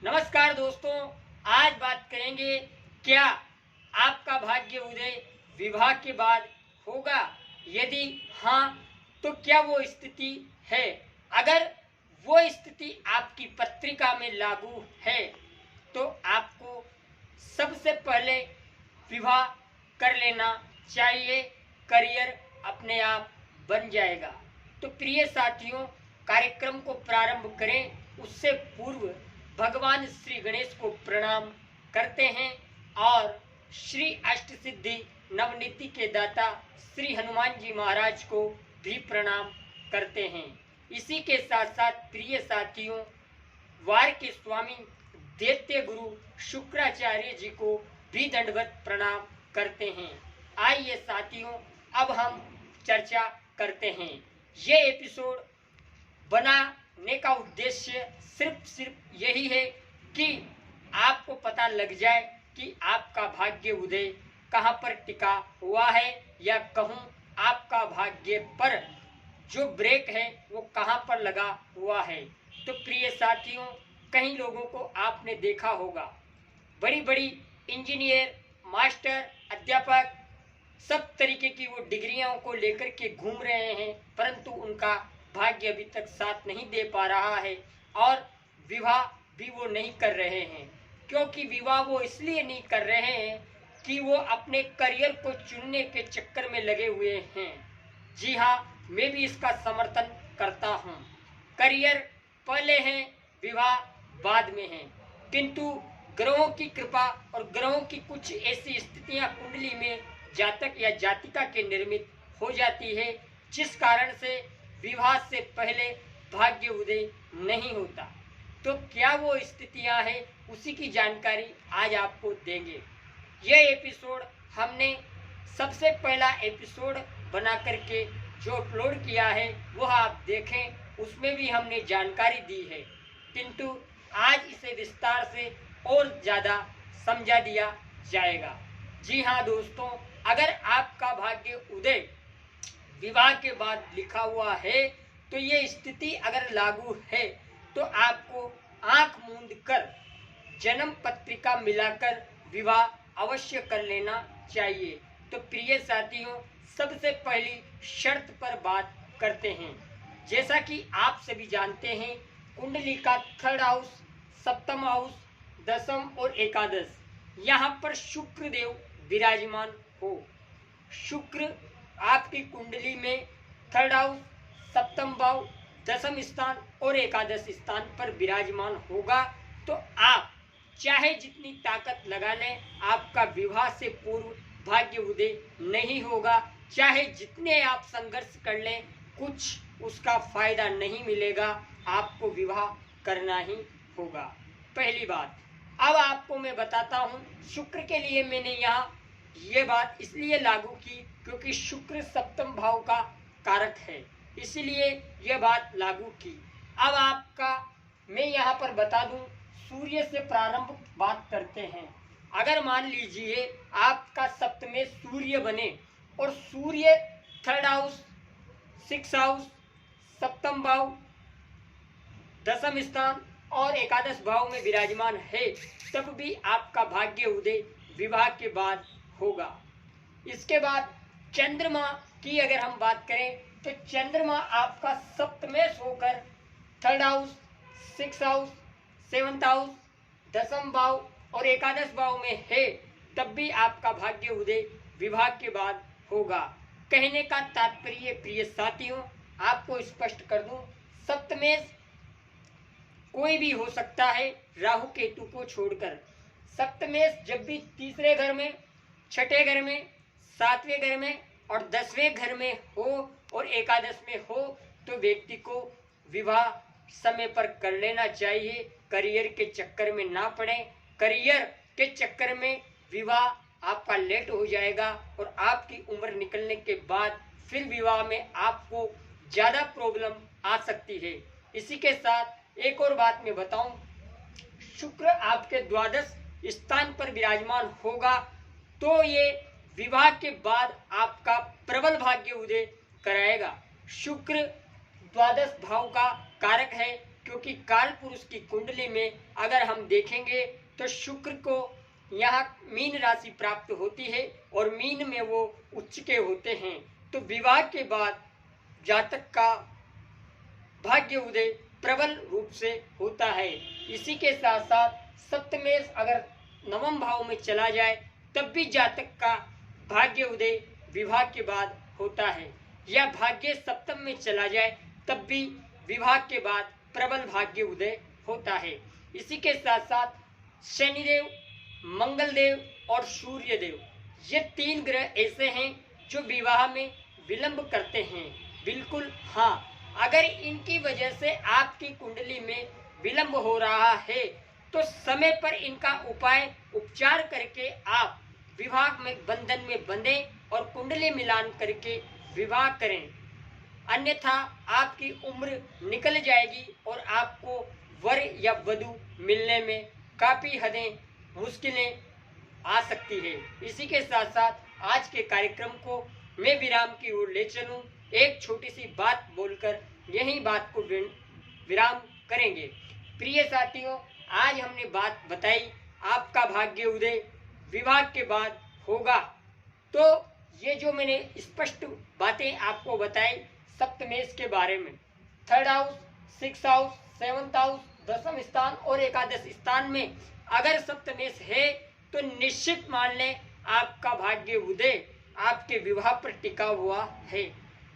नमस्कार दोस्तों, आज बात करेंगे क्या आपका भाग्य उदय विवाह के बाद होगा। यदि हाँ तो क्या वो स्थिति है। अगर वो स्थिति आपकी पत्रिका में लागू है तो आपको सबसे पहले विवाह कर लेना चाहिए। करियर अपने आप बन जाएगा। तो प्रिय साथियों, कार्यक्रम को प्रारंभ करें उससे पूर्व भगवान श्री गणेश को प्रणाम करते हैं और श्री अष्ट सिद्धि नवनीति के दाता श्री हनुमान जी महाराज को भी प्रणाम करते हैं। इसी के साथ साथ प्रिय साथियों, वार के स्वामी दैत्य गुरु शुक्राचार्य जी को भी दंडवत प्रणाम करते हैं। आइए साथियों, अब हम चर्चा करते हैं। ये एपिसोड बनाने का उद्देश्य सिर्फ यही है कि आपको पता लग जाए कि आपका भाग्य उदय कहाँ पर टिका हुआ है, या कहूँ आपका भाग्य पर जो ब्रेक है वो कहाँ पर लगा हुआ है। तो प्रिय साथियों, कई लोगों को आपने देखा होगा, बड़ी बड़ी इंजीनियर, मास्टर, अध्यापक, सब तरीके की वो डिग्रियों को लेकर के घूम रहे हैं, परंतु उनका भाग्य अभी तक साथ नहीं दे पा रहा है और विवाह भी वो नहीं कर रहे हैं। क्योंकि विवाह वो इसलिए नहीं कर रहे हैं कि वो अपने करियर को चुनने के चक्कर में लगे हुए हैं। जी हाँ, मैं भी इसका समर्थन करता हूँ। करियर पहले है, विवाह बाद में है। किंतु ग्रहों की कृपा और ग्रहों की कुछ ऐसी स्थितियां कुंडली में जातक या जातिका के निर्मित हो जाती है, जिस कारण से विवाह से पहले भाग्य उदय नहीं होता। तो क्या वो स्थितियां हैं, उसी की जानकारी आज आपको देंगे। यह एपिसोड हमने सबसे पहला एपिसोड बना करके जो अपलोड किया है वह आप देखें, उसमें भी हमने जानकारी दी है, किंतु आज इसे विस्तार से और ज़्यादा समझा दिया जाएगा। जी हाँ दोस्तों, अगर आपका भाग्य उदय विवाह के बाद लिखा हुआ है तो ये स्थिति अगर लागू है तो आपको आंख मूंद कर जन्म पत्रिका मिलाकर विवाह अवश्य कर लेना चाहिए। तो प्रिय साथियों, सबसे पहली शर्त पर बात करते हैं। जैसा कि आप सभी जानते हैं, कुंडली का थर्ड हाउस, सप्तम हाउस, दसम और एकादश, यहाँ पर शुक्र देव विराजमान हो। शुक्र आपकी कुंडली में थर्ड हाउस, सप्तम भाव, दसम स्थान और एकादश स्थान पर विराजमान होगा तो आप चाहे जितनी ताकत लगा लें, आपका विवाह से पूर्व भाग्य उदय नहीं होगा। चाहे जितने आप संघर्ष कर लें, कुछ उसका फायदा नहीं मिलेगा, आपको विवाह करना ही होगा। पहली बात। अब आपको मैं बताता हूँ, शुक्र के लिए मैंने यहाँ ये बात इसलिए लागू की क्योंकि शुक्र सप्तम भाव का कारक है, इसलिए यह बात लागू की। अब आपका मैं यहाँ पर बता दूं, सूर्य से प्रारंभ बात करते हैं। अगर मान लीजिए आपका सप्तमें सूर्य बने और सूर्य थर्ड हाउस, सिक्स हाउस, सप्तम भाव, दसम स्थान और एकादश भाव में विराजमान है, तब भी आपका भाग्य उदय विवाह के बाद होगा। इसके बाद चंद्रमा की अगर हम बात करें तो चंद्रमा आपका सप्तमें होकर third house, six house, seventh house, दसम भाव और एकादश भाव में है, तब भी आपका भाग्य उदय विवाह के बाद होगा। कहने का तात्पर्य प्रिय साथियों, आपको स्पष्ट कर दूं, सप्तमें कोई भी हो सकता है राहु केतु को छोड़कर। सप्तमें जब भी तीसरे घर में, छठे घर में, सातवें घर में और 10वें घर में हो और एकादश में हो तो व्यक्ति को विवाह समय पर कर लेना चाहिए। करियर के चक्कर में ना पड़े। करियर के चक्कर में विवाह आपका लेट हो जाएगा और आपकी उम्र निकलने के बाद फिर विवाह में आपको ज़्यादा प्रॉब्लम आ सकती है। इसी के साथ एक और बात मैं बताऊं, शुक्र आपके द्वादश स्थान पर विराजमान होगा तो ये विवाह के बाद आपका प्रबल भाग्य उदय कराएगा। शुक्र द्वादश भाव का कारक है, क्योंकि काल पुरुष की कुंडली में अगर हम देखेंगे तो शुक्र को यहाँ मीन राशि प्राप्त होती है और मीन में वो उच्च के होते हैं। तो विवाह के बाद जातक का भाग्य उदय प्रबल रूप से होता है। इसी के साथ साथ सप्तमेश अगर नवम भाव में चला जाए तब भी जातक का भाग्य उदय विवाह के बाद होता है, या भाग्य सप्तम में चला जाए तब भी विवाह के बाद प्रबल भाग्य उदय होता है। इसी के साथ साथ शनिदेव, मंगलदेव और सूर्यदेव ये तीन ग्रह ऐसे हैं जो विवाह में विलंब करते हैं। बिल्कुल हाँ, अगर इनकी वजह से आपकी कुंडली में विलंब हो रहा है तो समय पर इनका उपचार करके आप विवाह में बंधन में बंधे और कुंडली मिलान करके विवाह करें, अन्यथा आपकी उम्र निकल जाएगी और आपको वर या वधू मिलने में काफी हदें मुश्किलें आ सकती है। इसी के साथ साथ आज के कार्यक्रम को मैं विराम की ओर ले चलूं, एक छोटी सी बात बोलकर यही बात को विराम करेंगे। प्रिय साथियों, आज हमने बात बताई आपका भाग्य उदय विवाह के बाद होगा। तो ये जो मैंने स्पष्ट बातें आपको बताई सप्तमेश के बारे में, 3rd house, 6th house, 7th house, 10वें स्थान और एकादश स्थान में अगर सप्तमेश है तो निश्चित मान लें आपका भाग्य उदय आपके विवाह पर टिका हुआ है।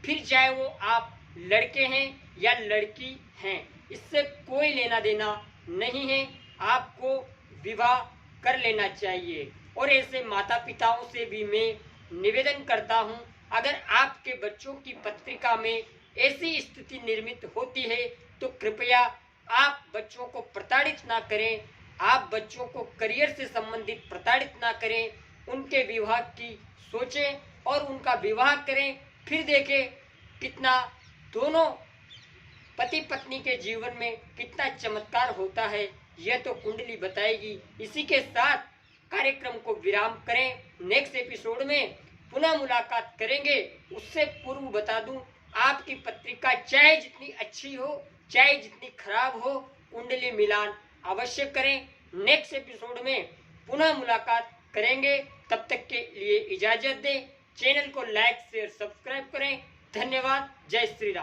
फिर चाहे वो आप लड़के हैं या लड़की हैं, इससे कोई लेना देना नहीं है, आपको विवाह कर लेना चाहिए। और ऐसे माता पिताओं से भी मैं निवेदन करता हूं, अगर आपके बच्चों की पत्रिका में ऐसी स्थिति निर्मित होती है तो कृपया आप बच्चों को प्रताड़ित ना करें, आप बच्चों को करियर से संबंधित प्रताड़ित ना करें, उनके विवाह की सोचें और उनका विवाह करें। फिर देखें कितना दोनों पति पत्नी के जीवन में कितना चमत्कार होता है, यह तो कुंडली बताएगी। इसी के साथ कार्यक्रम को विराम करें, नेक्स्ट एपिसोड में पुनः मुलाकात करेंगे। उससे पूर्व बता दूं, आपकी पत्रिका चाहे जितनी अच्छी हो चाहे जितनी खराब हो, कुंडली मिलान अवश्य करें। नेक्स्ट एपिसोड में पुनः मुलाकात करेंगे, तब तक के लिए इजाजत दें। चैनल को लाइक शेयर सब्सक्राइब करें। धन्यवाद। जय श्री राम।